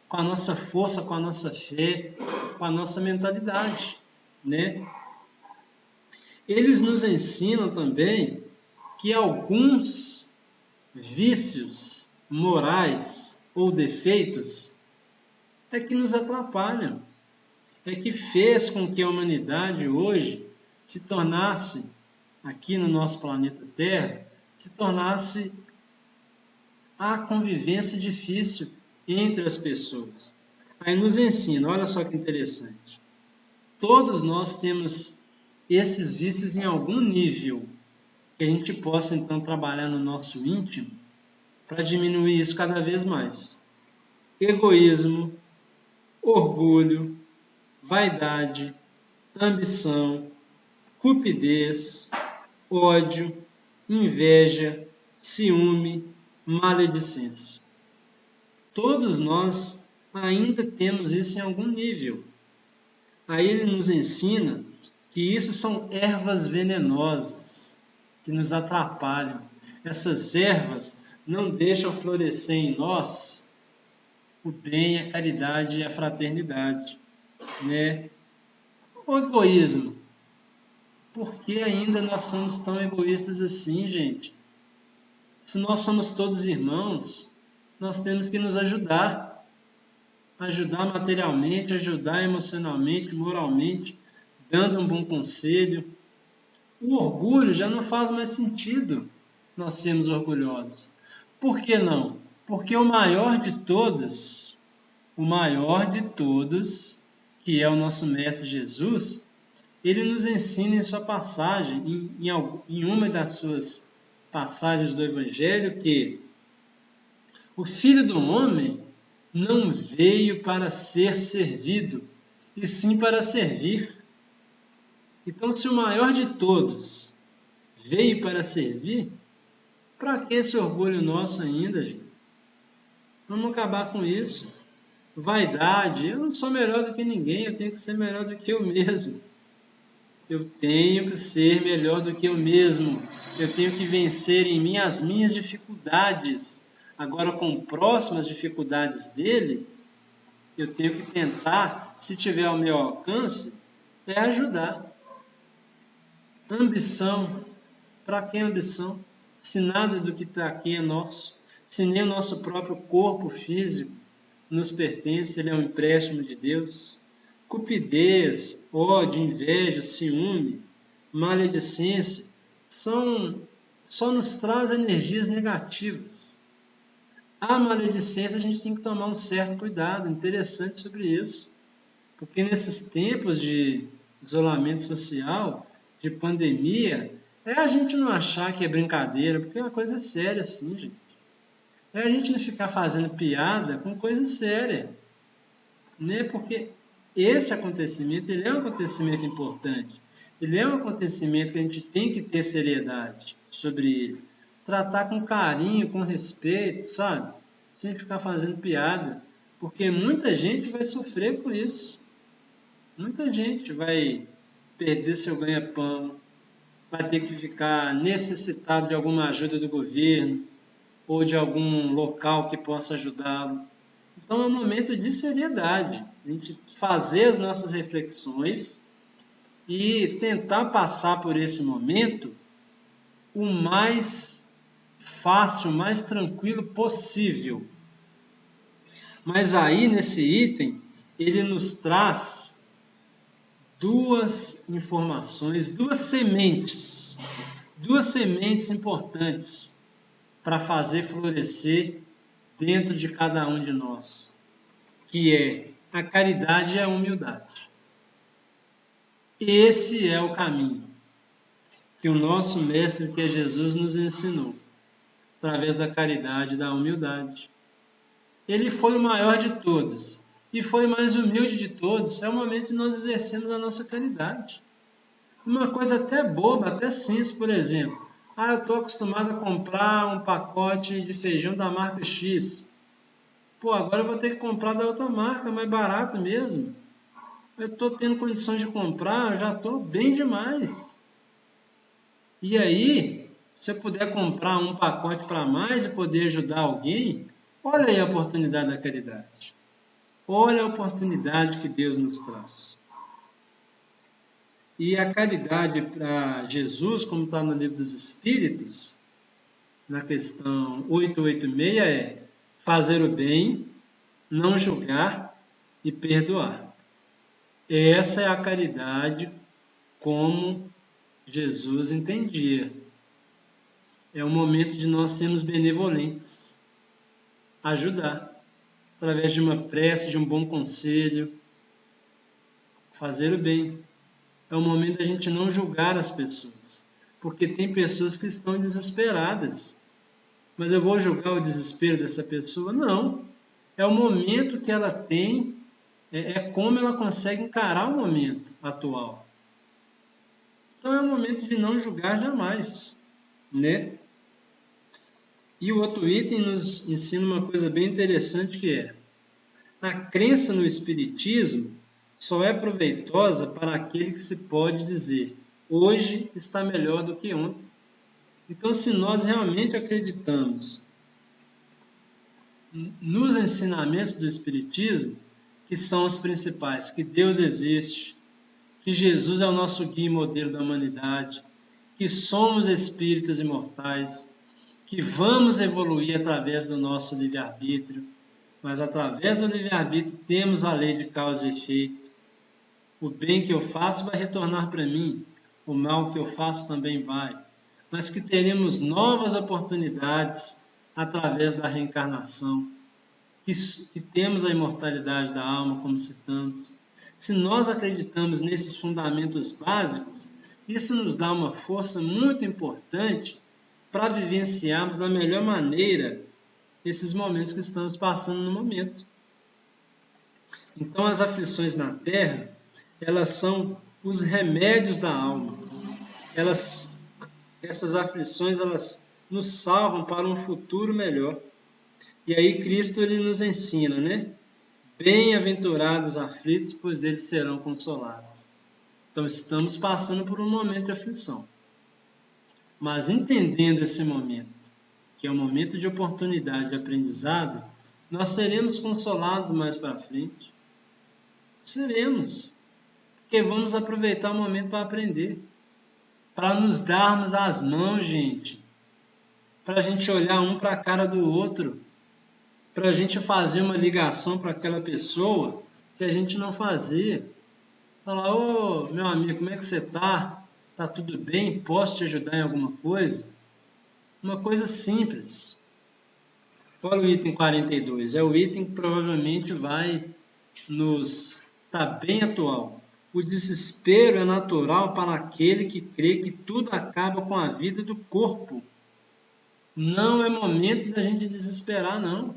com a nossa força, com a nossa fé, com a nossa mentalidade, né? Eles nos ensinam também que alguns vícios morais ou defeitos é que nos atrapalham, é que fez com que a humanidade hoje se tornasse, aqui no nosso planeta Terra, se tornasse a convivência difícil entre as pessoas. Aí nos ensina, olha só que interessante. Todos nós temos esses vícios em algum nível, que a gente possa então trabalhar no nosso íntimo para diminuir isso cada vez mais. Egoísmo, orgulho, vaidade, ambição, cupidez, ódio, inveja, ciúme, maledicência. Todos nós ainda temos isso em algum nível. Aí ele nos ensina que isso são ervas venenosas que nos atrapalham. Essas ervas não deixam florescer em nós o bem, a caridade e a fraternidade, né? O egoísmo. Por que ainda nós somos tão egoístas assim, gente? Se nós somos todos irmãos, nós temos que nos ajudar. Ajudar materialmente, ajudar emocionalmente, moralmente, dando um bom conselho. O orgulho já não faz mais sentido nós sermos orgulhosos. Por que não? Porque o maior de todos, que é o nosso Mestre Jesus, ele nos ensina em sua passagem, em uma das suas passagens do Evangelho, que o Filho do Homem não veio para ser servido, e sim para servir. Então, se o maior de todos veio para servir, para que esse orgulho nosso ainda, gente? Vamos acabar com isso. Vaidade, eu não sou melhor do que ninguém, eu tenho que ser melhor do que eu mesmo. Eu tenho que ser melhor do que eu mesmo. Eu tenho que vencer em mim as minhas dificuldades. Agora, com próximas dificuldades dele, eu tenho que tentar, se tiver ao meu alcance, ajudar. Ambição. Para que ambição? Se nada do que está aqui é nosso, se nem o nosso próprio corpo físico nos pertence, ele é um empréstimo de Deus. Cupidez, ódio, inveja, ciúme, maledicência, só nos traz energias negativas. A maledicência a gente tem que tomar um certo cuidado, interessante sobre isso. Porque nesses tempos de isolamento social, de pandemia, a gente não achar que é brincadeira, porque é uma coisa séria assim, gente. É a gente não ficar fazendo piada com coisa séria, né? Porque esse acontecimento, ele é um acontecimento importante. Ele é um acontecimento que a gente tem que ter seriedade sobre ele. Tratar com carinho, com respeito, sabe? Sem ficar fazendo piada. Porque muita gente vai sofrer com isso. Muita gente vai perder seu ganha-pão, vai ter que ficar necessitado de alguma ajuda do governo, ou de algum local que possa ajudá-lo. Então é um momento de seriedade, a gente fazer as nossas reflexões e tentar passar por esse momento o mais fácil, o mais tranquilo possível. Mas aí, nesse item, ele nos traz duas informações, duas sementes importantes para fazer florescer dentro de cada um de nós, que é a caridade e a humildade. Esse é o caminho que o nosso Mestre, que é Jesus, nos ensinou, através da caridade e da humildade. Ele foi o maior de todos e foi o mais humilde de todos. É o momento de nós exercermos a nossa caridade. Uma coisa até boba, até simples, por exemplo. Eu estou acostumado a comprar um pacote de feijão da marca X. Agora eu vou ter que comprar da outra marca, mais barato mesmo. Eu estou tendo condições de comprar, eu já estou bem demais. E aí, se eu puder comprar um pacote para mais e poder ajudar alguém, olha aí a oportunidade da caridade. Olha a oportunidade que Deus nos traz. E a caridade para Jesus, como está no Livro dos Espíritos, na questão 886, é fazer o bem, não julgar e perdoar. Essa é a caridade como Jesus entendia. É o momento de nós sermos benevolentes, ajudar, através de uma prece, de um bom conselho, fazer o bem. É o momento da gente não julgar as pessoas, porque tem pessoas que estão desesperadas. Mas eu vou julgar o desespero dessa pessoa? Não. É o momento que ela tem, é como ela consegue encarar o momento atual. Então é o momento de não julgar jamais, né? E o outro item nos ensina uma coisa bem interessante, que é: a crença no Espiritismo só é proveitosa para aquele que se pode dizer, hoje está melhor do que ontem. Então, se nós realmente acreditamos nos ensinamentos do Espiritismo, que são os principais, que Deus existe, que Jesus é o nosso guia e modelo da humanidade, que somos espíritos imortais, que vamos evoluir através do nosso livre-arbítrio, mas através do livre-arbítrio temos a lei de causa e efeito. O bem que eu faço vai retornar para mim, o mal que eu faço também vai. Mas que teremos novas oportunidades através da reencarnação, que temos a imortalidade da alma, como citamos. Se nós acreditamos nesses fundamentos básicos, isso nos dá uma força muito importante para vivenciarmos da melhor maneira esses momentos que estamos passando no momento. Então, as aflições na Terra, elas são os remédios da alma. Essas aflições, elas nos salvam para um futuro melhor. E aí Cristo ele nos ensina, né? Bem-aventurados os aflitos, pois eles serão consolados. Então estamos passando por um momento de aflição. Mas entendendo esse momento, que é um momento de oportunidade de aprendizado, nós seremos consolados mais para frente. Seremos. Porque vamos aproveitar o momento para aprender. Para nos darmos as mãos, gente. Para a gente olhar um para a cara do outro. Para a gente fazer uma ligação para aquela pessoa que a gente não fazia. Falar, ô meu amigo, como é que você está? Está tudo bem? Posso te ajudar em alguma coisa? Uma coisa simples. Olha o item 42. É o item que provavelmente vai nos estar bem atual. O desespero é natural para aquele que crê que tudo acaba com a vida do corpo. Não é momento da gente desesperar, não.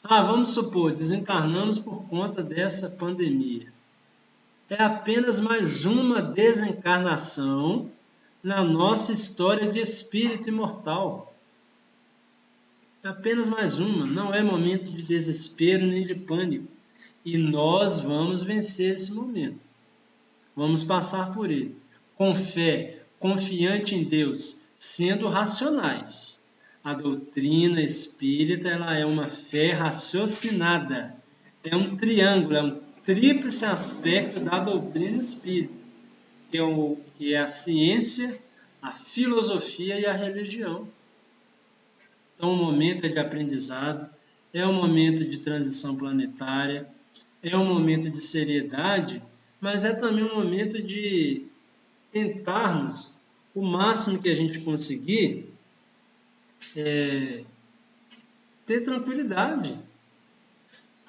Vamos supor, desencarnamos por conta dessa pandemia. É apenas mais uma desencarnação na nossa história de espírito imortal. É apenas mais uma, não é momento de desespero nem de pânico. E nós vamos vencer esse momento. Vamos passar por ele. Com fé, confiante em Deus, sendo racionais. A doutrina espírita, ela é uma fé raciocinada. É um triângulo, é um tríplice aspecto da doutrina espírita, que é a ciência, a filosofia e a religião. Então, o momento é de aprendizado, é um momento de transição planetária, é um momento de seriedade, mas é também um momento de tentarmos, o máximo que a gente conseguir, ter tranquilidade,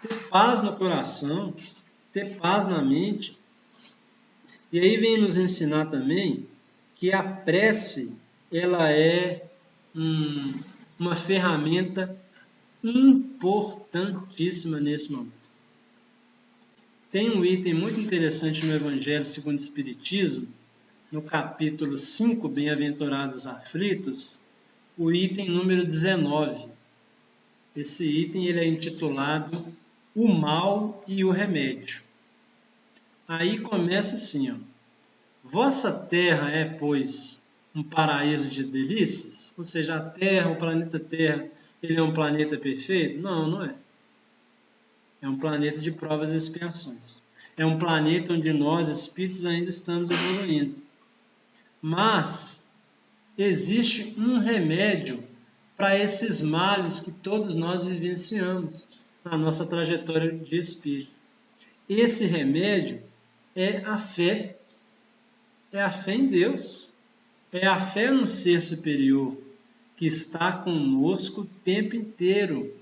ter paz no coração, ter paz na mente. E aí vem nos ensinar também que a prece, ela é uma ferramenta importantíssima nesse momento. Tem um item muito interessante no Evangelho segundo o Espiritismo, no capítulo 5, Bem-aventurados aflitos, o item número 19. Esse item ele é intitulado O Mal e o Remédio. Aí começa assim, ó. Vossa terra é, pois, um paraíso de delícias? Ou seja, a Terra, o planeta Terra, ele é um planeta perfeito? Não, não é. É um planeta de provas e expiações. É um planeta onde nós, espíritos, ainda estamos evoluindo. Mas existe um remédio para esses males que todos nós vivenciamos na nossa trajetória de espírito. Esse remédio é a fé. É a fé em Deus. É a fé no ser superior que está conosco o tempo inteiro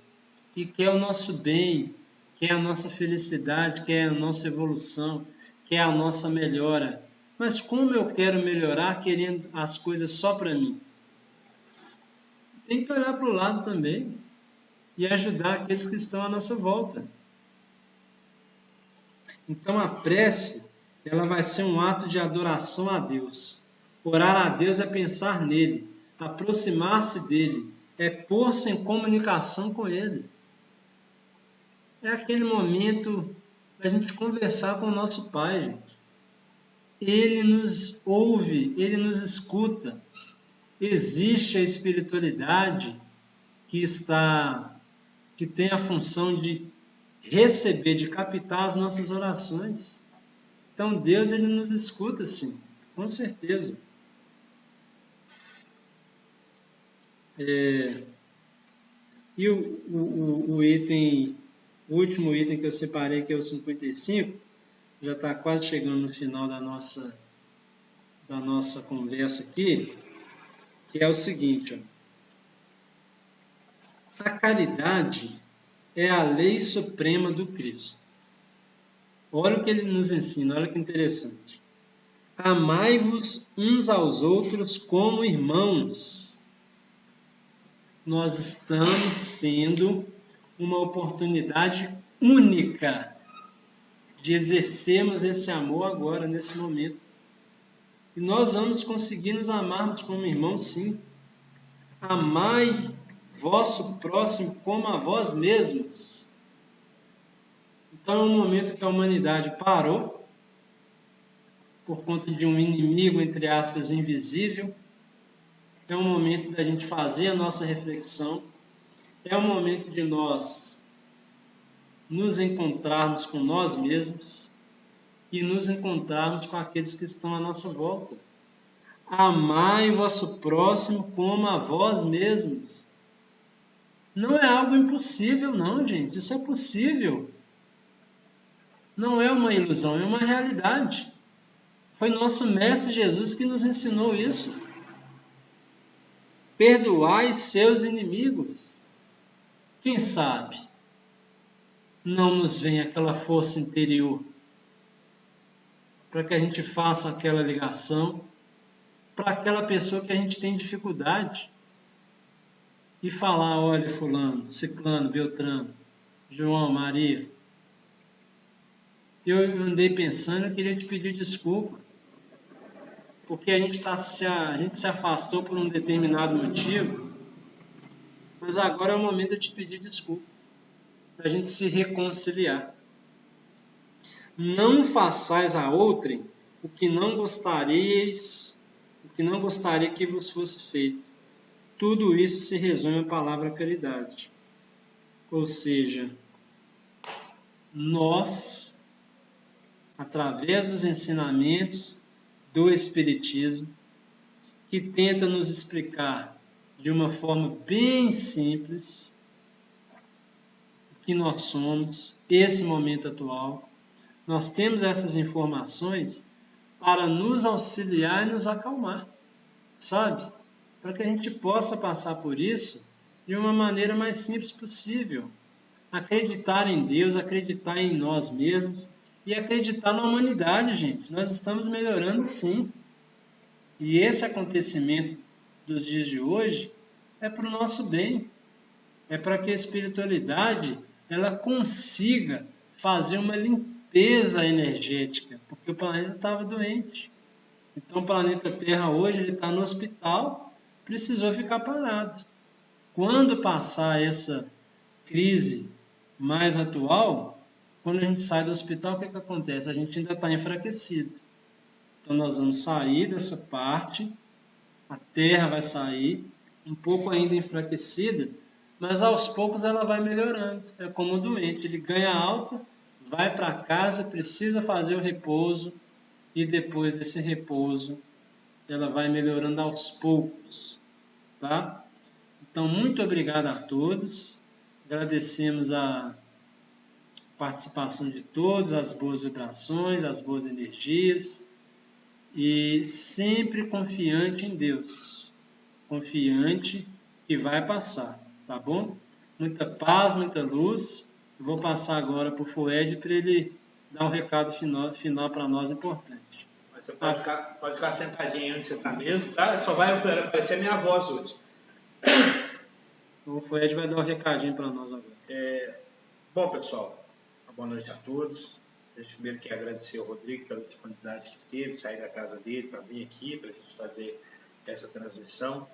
e quer o nosso bem, quer a nossa felicidade, quer a nossa evolução, quer a nossa melhora. Mas como eu quero melhorar querendo as coisas só para mim? Tem que olhar para o lado também e ajudar aqueles que estão à nossa volta. Então a prece, ela vai ser um ato de adoração a Deus. Orar a Deus é pensar nele, aproximar-se dele, é pôr-se em comunicação com ele. É aquele momento da gente conversar com o nosso Pai, gente. Ele nos ouve, ele nos escuta. Existe a espiritualidade que tem a função de receber, de captar as nossas orações. Então Deus, ele nos escuta, sim, com certeza. E o último item que eu separei, que é o 55, já está quase chegando no final da nossa conversa aqui, que é o seguinte, ó. A caridade é a lei suprema do Cristo. Olha o que ele nos ensina, olha que interessante. Amai-vos uns aos outros como irmãos. Nós estamos tendo uma oportunidade única de exercermos esse amor agora, nesse momento. E nós vamos conseguir nos amarmos como irmãos, sim. Amai vosso próximo como a vós mesmos. Então é um momento que a humanidade parou por conta de um inimigo, entre aspas, invisível. É um momento da gente fazer a nossa reflexão. É um momento de nós nos encontrarmos com nós mesmos e nos encontrarmos com aqueles que estão à nossa volta. Amai o vosso próximo como a vós mesmos. Não é algo impossível, não, gente. Isso é possível. Não é uma ilusão, é uma realidade. Foi nosso Mestre Jesus que nos ensinou isso. Perdoai seus inimigos. Quem sabe não nos vem aquela força interior para que a gente faça aquela ligação para aquela pessoa que a gente tem dificuldade e falar, olha, fulano, ciclano, beltrano, João, Maria, eu andei pensando, eu queria te pedir desculpa, porque a gente se afastou por um determinado motivo, mas agora é o momento de eu te pedir desculpa, da gente se reconciliar. Não façais a outrem o que não gostaria que vos fosse feito. tudo isso se resume à palavra caridade. Ou seja, nós, através dos ensinamentos do Espiritismo, que tenta nos explicar de uma forma bem simples o que nós somos, esse momento atual, nós temos essas informações para nos auxiliar e nos acalmar, sabe? Para que a gente possa passar por isso de uma maneira mais simples possível. Acreditar em Deus, acreditar em nós mesmos e acreditar na humanidade, gente. Nós estamos melhorando sim. E esse acontecimento dos dias de hoje é para o nosso bem. É para que a espiritualidade ela consiga fazer uma limpeza energética, porque o planeta estava doente. Então o planeta Terra hoje está no hospital, precisou ficar parado. Quando passar essa crise mais atual, quando a gente sai do hospital, o que acontece? A gente ainda está enfraquecido. Então nós vamos sair dessa parte, a Terra vai sair, um pouco ainda enfraquecida, mas aos poucos ela vai melhorando. É como o doente, ele ganha alta, vai para casa, precisa fazer o repouso, e depois desse repouso, ela vai melhorando aos poucos, tá? Então, muito obrigado a todos, agradecemos a participação de todos, as boas vibrações, as boas energias, e sempre confiante em Deus, confiante que vai passar, tá bom? Muita paz, muita luz. Eu vou passar agora para o Fued para ele dar um recado final para nós importante. Mas você pode ficar sentadinho onde você está mesmo, tá? Só vai aparecer a minha voz hoje. O Fued vai dar um recadinho para nós agora. Bom, pessoal, uma boa noite a todos. Deixa eu primeiro que agradecer ao Rodrigo pela disponibilidade que teve, sair da casa dele para vir aqui, para a gente fazer essa transmissão.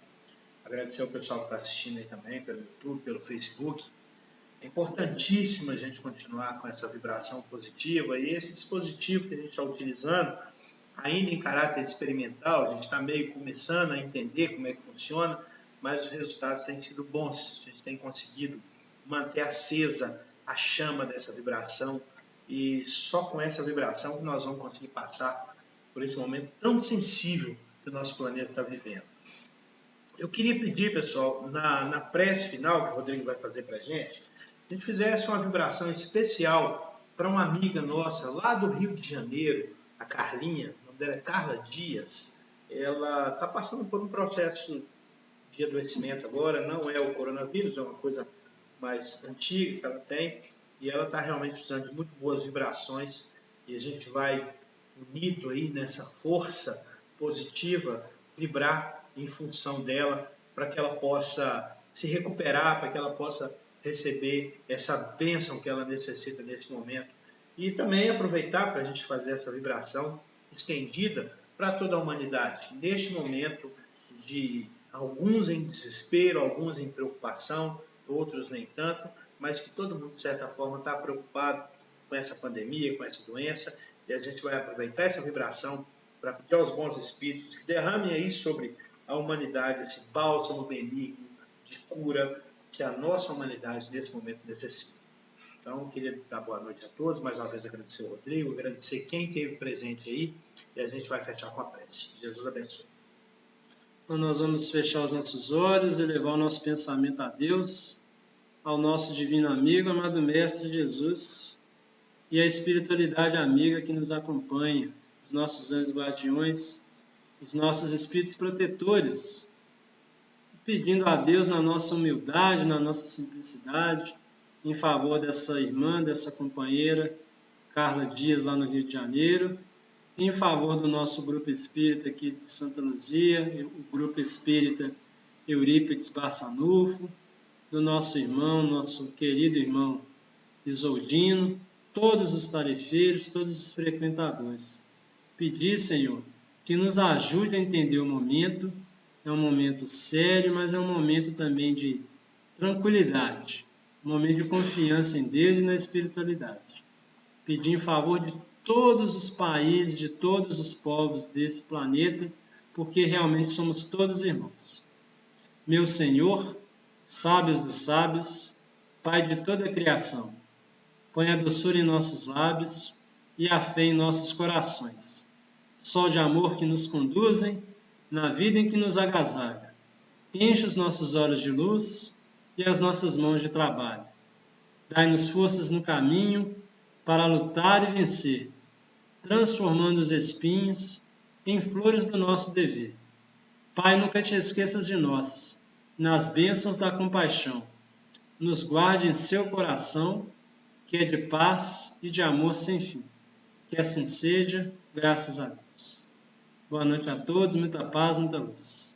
Agradecer ao pessoal que está assistindo aí também, pelo YouTube, pelo Facebook. É importantíssimo a gente continuar com essa vibração positiva, e esse dispositivo que a gente está utilizando, ainda em caráter experimental, a gente está meio começando a entender como é que funciona, mas os resultados têm sido bons. A gente tem conseguido manter acesa a chama dessa vibração, e só com essa vibração que nós vamos conseguir passar por esse momento tão sensível que o nosso planeta está vivendo. Eu queria pedir, pessoal, na prece final que o Rodrigo vai fazer para a gente fizesse uma vibração especial para uma amiga nossa lá do Rio de Janeiro, a Carlinha, o nome dela é Carla Dias. Ela está passando por um processo de adoecimento agora, não é o coronavírus, é uma coisa mais antiga que ela tem, e ela está realmente precisando de muito boas vibrações, e a gente vai unido aí nessa força positiva, vibrar em função dela, para que ela possa se recuperar, para que ela possa receber essa bênção que ela necessita nesse momento. E também aproveitar para a gente fazer essa vibração estendida para toda a humanidade, neste momento de alguns em desespero, alguns em preocupação, outros nem tanto, mas que todo mundo, de certa forma, está preocupado com essa pandemia, com essa doença, e a gente vai aproveitar essa vibração para pedir aos bons espíritos que derramem aí sobre a humanidade esse bálsamo benigno de cura que a nossa humanidade nesse momento necessita. Então, eu queria dar boa noite a todos, mais uma vez agradecer ao Rodrigo, agradecer quem esteve presente aí, e a gente vai fechar com a prece. Jesus abençoe. Então, nós vamos fechar os nossos olhos e levar o nosso pensamento a Deus, ao nosso divino amigo, amado Mestre Jesus, e a espiritualidade amiga que nos acompanha, os nossos anjos guardiões, os nossos espíritos protetores, pedindo a Deus na nossa humildade, na nossa simplicidade, em favor dessa irmã, dessa companheira, Carla Dias, lá no Rio de Janeiro, em favor do nosso grupo espírita aqui de Santa Luzia, o grupo espírita Eurípides Barçanufo, do nosso irmão, nosso querido irmão Isoldino, todos os tarefeiros, todos os frequentadores. Pedir, Senhor, que nos ajude a entender o momento. É um momento sério, mas é um momento também de tranquilidade, um momento de confiança em Deus e na espiritualidade. Pedir em favor de todos os países, de todos os povos desse planeta, porque realmente somos todos irmãos. meu Senhor, sábios dos sábios, Pai de toda a criação, põe a doçura em nossos lábios e a fé em nossos corações. Sol de amor que nos conduzem na vida em que nos agasalha. Enche os nossos olhos de luz e as nossas mãos de trabalho. Dai-nos forças no caminho para lutar e vencer, transformando os espinhos em flores do nosso dever. Pai, nunca te esqueças de nós, nas bênçãos da compaixão. Nos guarde em seu coração, que é de paz e de amor sem fim. Que assim seja, graças a Deus. Boa noite a todos, muita paz, muita luz.